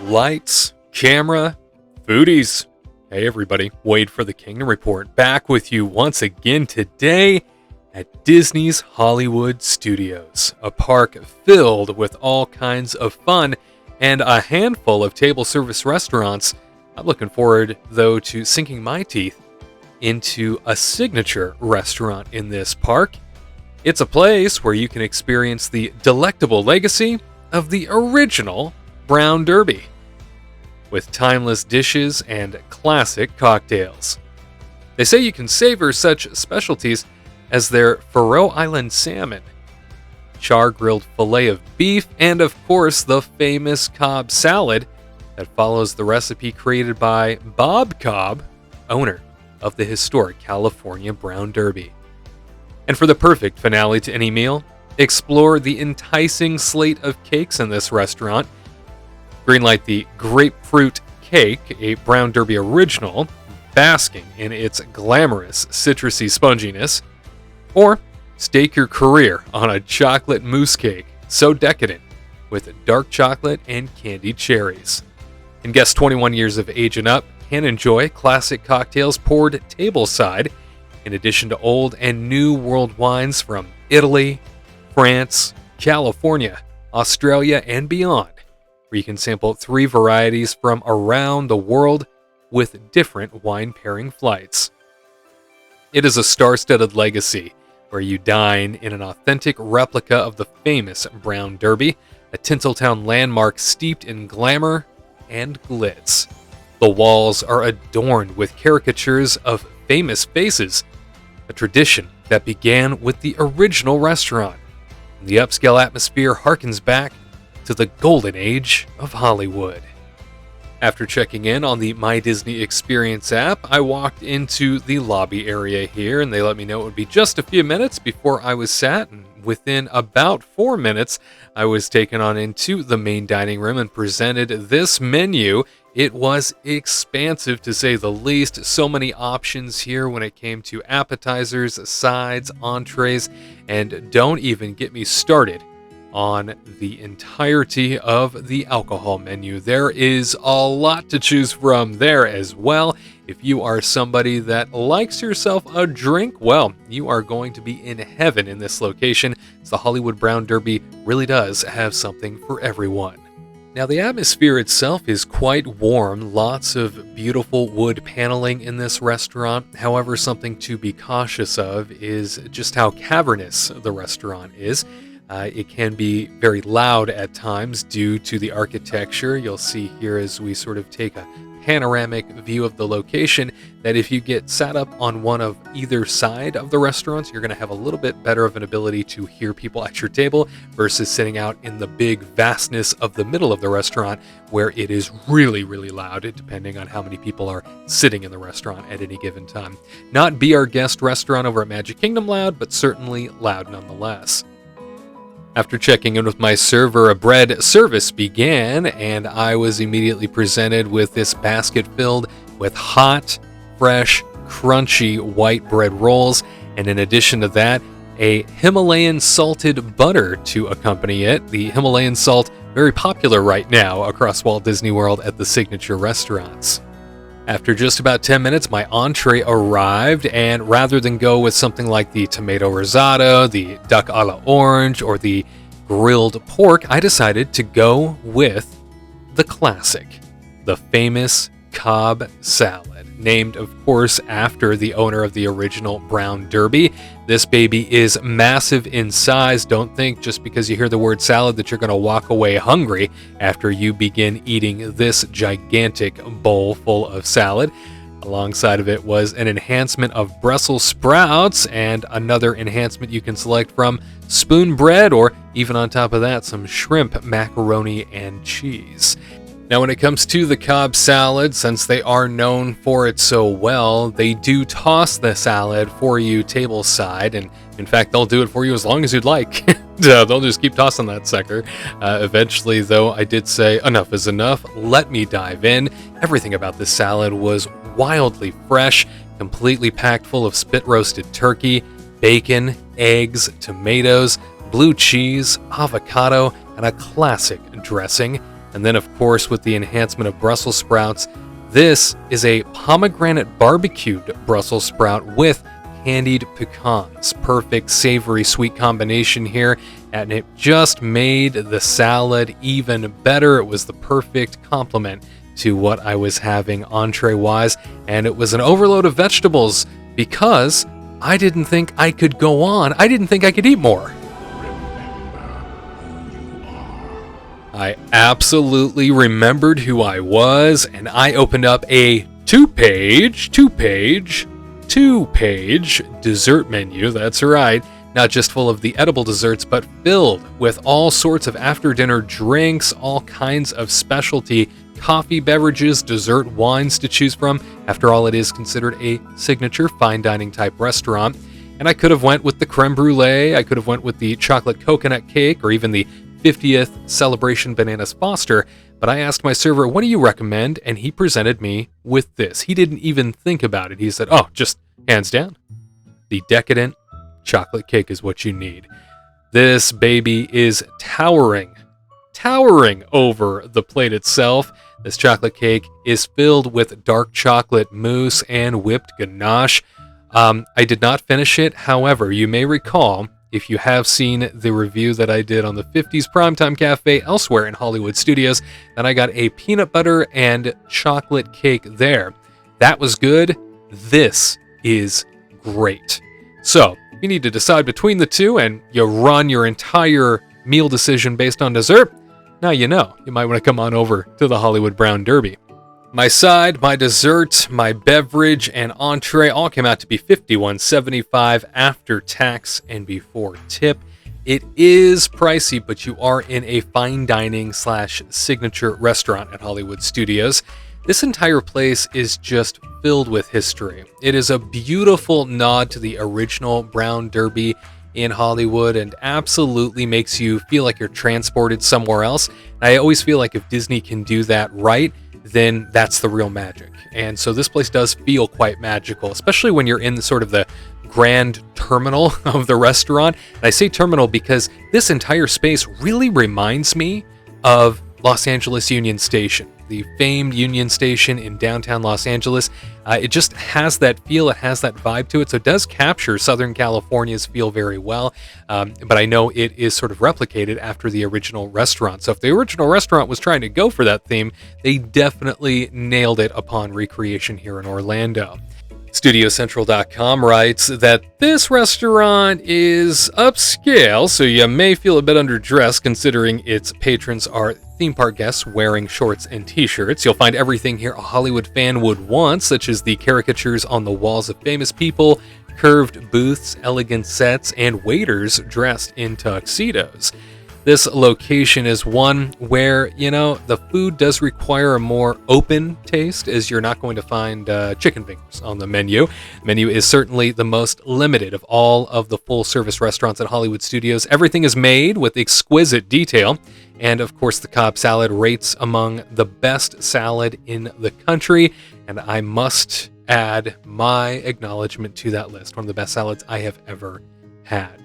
Lights, camera, foodies. Hey everybody, Wade for the Kingdom Report, back with you once again today at Disney's Hollywood Studios, a park filled with all kinds of fun and a handful of table service restaurants. I'm looking forward, though, to sinking my teeth into a signature restaurant in this park. It's a place where you can experience the delectable legacy of the original Brown Derby, with timeless dishes and classic cocktails. They say you can savor such specialties as their Faroe Island salmon, char-grilled filet of beef, and of course the famous Cobb Salad that follows the recipe created by Bob Cobb, owner of the historic California Brown Derby. And for the perfect finale to any meal, explore the enticing slate of cakes in this restaurant. Greenlight the grapefruit cake, a Brown Derby original, basking in its glamorous citrusy sponginess. Or stake your career on a chocolate mousse cake, so decadent, with dark chocolate and candied cherries. And guests 21 years of age and up can enjoy classic cocktails poured tableside, in addition to old and new world wines from Italy, France, California, Australia, and beyond, where you can sample 3 varieties from around the world with different wine pairing flights. It is a star-studded legacy where you dine in an authentic replica of the famous Brown Derby, a Tinseltown landmark steeped in glamour and glitz. The walls are adorned with caricatures of famous faces, a tradition that began with the original restaurant. The upscale atmosphere harkens back to the golden age of Hollywood. After checking in on the My Disney Experience app, I walked into the lobby area here, and they let me know it would be just a few minutes before I was sat, and within about 4 minutes, I was taken on into the main dining room and presented this menu. It was expansive, to say the least. So many options here when it came to appetizers, sides, entrees, and don't even get me started on the entirety of the alcohol menu. There is a lot to choose from there as well. If you are somebody that likes yourself a drink, well, you are going to be in heaven in this location, as the Hollywood Brown Derby really does have something for everyone. Now, the atmosphere itself is quite warm, lots of beautiful wood paneling in this restaurant. However, something to be cautious of is just how cavernous the restaurant is. It can be very loud at times due to the architecture. You'll see here as we sort of take a panoramic view of the location that if you get sat up on one of either side of the restaurants, you're going to have a little bit better of an ability to hear people at your table versus sitting out in the big vastness of the middle of the restaurant where it is really, really loud, depending on how many people are sitting in the restaurant at any given time. Not Be Our Guest restaurant over at Magic Kingdom loud, but certainly loud nonetheless. After checking in with my server, a bread service began, and I was immediately presented with this basket filled with hot, fresh, crunchy white bread rolls, and in addition to that, a Himalayan salted butter to accompany it. The Himalayan salt, very popular right now across Walt Disney World at the signature restaurants. After just about 10 minutes, my entree arrived, and rather than go with something like the tomato risotto, the duck a la orange, or the grilled pork, I decided to go with the classic, the famous Cobb Salad, named, of course, after the owner of the original Brown Derby. This baby is massive in size. Don't think just because you hear the word salad that you're going to walk away hungry after you begin eating this gigantic bowl full of salad. Alongside of it was an enhancement of Brussels sprouts and another enhancement you can select from spoon bread, or even on top of that, some shrimp, macaroni, and cheese. Now, when it comes to the Cobb salad, since they are known for it so well, they do toss the salad for you tableside, and in fact, they'll do it for you as long as you'd like. They'll just keep tossing that sucker. Eventually, though, I did say, enough is enough. Let me dive in. Everything about this salad was wildly fresh, completely packed full of spit-roasted turkey, bacon, eggs, tomatoes, blue cheese, avocado, and a classic dressing. And then, of course, with the enhancement of Brussels sprouts, this is a pomegranate barbecued Brussels sprout with candied pecans. Perfect savory sweet combination here, and it just made the salad even better. It was the perfect complement to what I was having entree-wise, and it was an overload of vegetables because I didn't think I could go on. I didn't think I could eat more. I absolutely remembered who I was, and I opened up a two-page dessert menu. That's right. Not just full of the edible desserts, but filled with all sorts of after-dinner drinks, all kinds of specialty coffee beverages, dessert wines to choose from. After all, it is considered a signature fine dining type restaurant. And I could have went with the creme brulee, I could have went with the chocolate coconut cake, or even the 50th Celebration Bananas Foster, but I asked my server, what do you recommend? And he presented me with this. He didn't even think about it. He said, oh, just hands down, the decadent chocolate cake is what you need. This baby is towering over the plate itself. This chocolate cake is filled with dark chocolate mousse and whipped ganache. I did not finish it. However, you may recall, if you have seen the review that I did on the 50s Primetime Cafe elsewhere in Hollywood Studios, that I got a peanut butter and chocolate cake there. That was good. This is great. So, if you need to decide between the two and you run your entire meal decision based on dessert, now you know. You might want to come on over to the Hollywood Brown Derby. My side, my dessert, my beverage, and entree all came out to be $51.75 after tax and before tip. It is pricey, but you are in a fine dining / signature restaurant at Hollywood Studios. This entire place is just filled with history. It is a beautiful nod to the original Brown Derby in Hollywood and absolutely makes you feel like you're transported somewhere else. I always feel like if Disney can do that right, then that's the real magic. And so this place does feel quite magical, especially when you're in sort of the grand terminal of the restaurant. And I say terminal because this entire space really reminds me of Los Angeles Union Station, the famed Union Station in downtown Los Angeles. It just has that feel, it has that vibe to it, so it does capture Southern California's feel very well, but I know it is sort of replicated after the original restaurant. So if the original restaurant was trying to go for that theme, they definitely nailed it upon recreation here in Orlando. StudioCentral.com writes that this restaurant is upscale, so you may feel a bit underdressed considering its patrons are theme park guests wearing shorts and t-shirts. You'll find everything here a Hollywood fan would want, such as the caricatures on the walls of famous people, curved booths, elegant sets, and waiters dressed in tuxedos. This location is one where, the food does require a more open taste, as you're not going to find chicken fingers on the menu. The menu is certainly the most limited of all of the full-service restaurants at Hollywood Studios. Everything is made with exquisite detail, and of course the Cobb Salad rates among the best salad in the country, and I must add my acknowledgement to that list. One of the best salads I have ever had.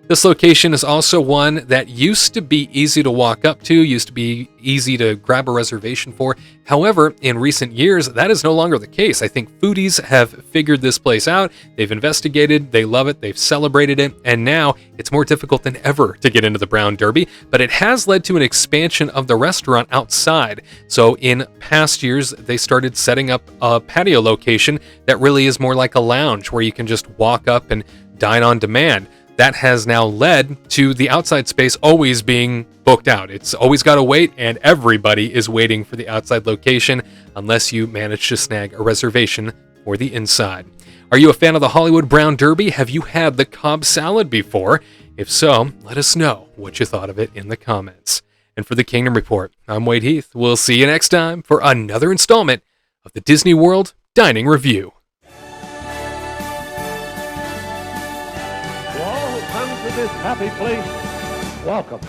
This location is also one that used to be easy to walk up to, used to be easy to grab a reservation for. However, in recent years, that is no longer the case. I think foodies have figured this place out. They've investigated, they love it, they've celebrated it, and now it's more difficult than ever to get into the Brown Derby, but it has led to an expansion of the restaurant outside. So in past years, they started setting up a patio location that really is more like a lounge where you can just walk up and dine on demand. That has now led to the outside space always being booked out. It's always got to wait, and everybody is waiting for the outside location unless you manage to snag a reservation for the inside. Are you a fan of the Hollywood Brown Derby? Have you had the Cobb Salad before? If so, let us know what you thought of it in the comments. And for the Kingdom Report, I'm Wade Heath. We'll see you next time for another installment of the Disney World Dining Review. This happy place, welcome.